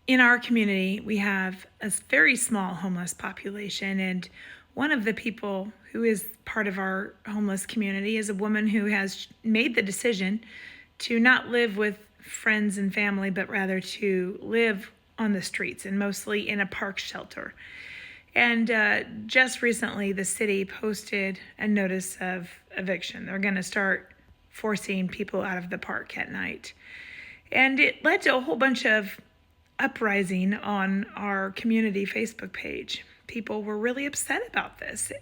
in our community, we have a very small homeless population, and one of the people who is part of our homeless community is a woman who has made the decision to not live with friends and family, but rather to live on the streets and mostly in a park shelter. And just recently, the city posted a notice of eviction. They're going to start forcing people out of the park at night. And it led to a whole bunch of uprising on our community Facebook page. People were really upset about this.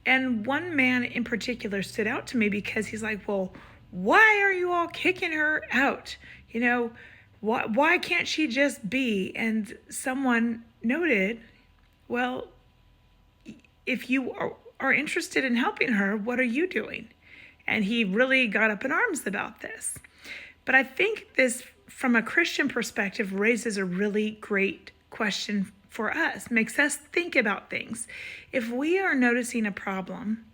And one man in particular stood out to me because he's like, well, why are you all kicking her out? Why can't she just be? And someone noted, well, if you are interested in helping her, what are you doing? And he really got up in arms about this. But I think this, from a Christian perspective, raises a really great question for us, makes us think about things. If we are noticing a problem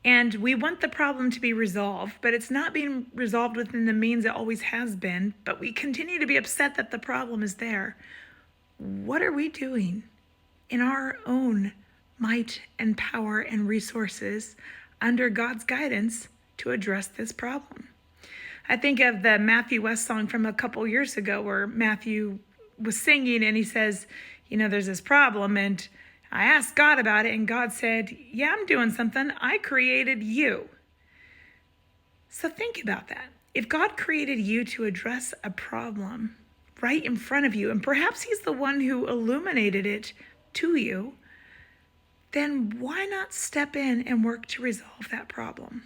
and we want the problem to be resolved, but it's not being resolved within the means it always has been, but we continue to be upset that the problem is there, what are we doing in our own might and power and resources under God's guidance to address this problem? I think of the Matthew West song from a couple years ago where Matthew was singing and he says, there's this problem and I asked God about it and God said, yeah, I'm doing something. I created you. So think about that. If God created you to address a problem right in front of you, and perhaps he's the one who illuminated it to you, then why not step in and work to resolve that problem?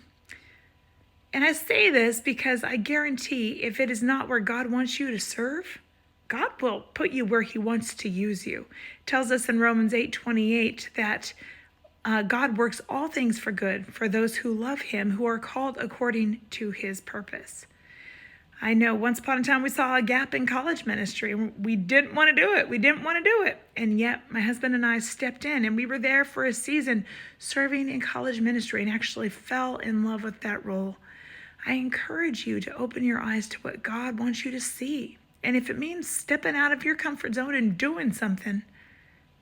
And I say this because I guarantee if it is not where God wants you to serve, God will put you where he wants to use you. It tells us in Romans 8:28 that God works all things for good for those who love him, who are called according to his purpose. I know once upon a time we saw a gap in college ministry. We didn't want to do it. And yet my husband and I stepped in and we were there for a season serving in college ministry and actually fell in love with that role. I encourage you to open your eyes to what God wants you to see. And if it means stepping out of your comfort zone and doing something,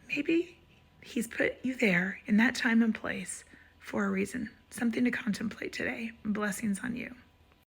maybe he's put you there in that time and place for a reason. Something to contemplate today. Blessings on you.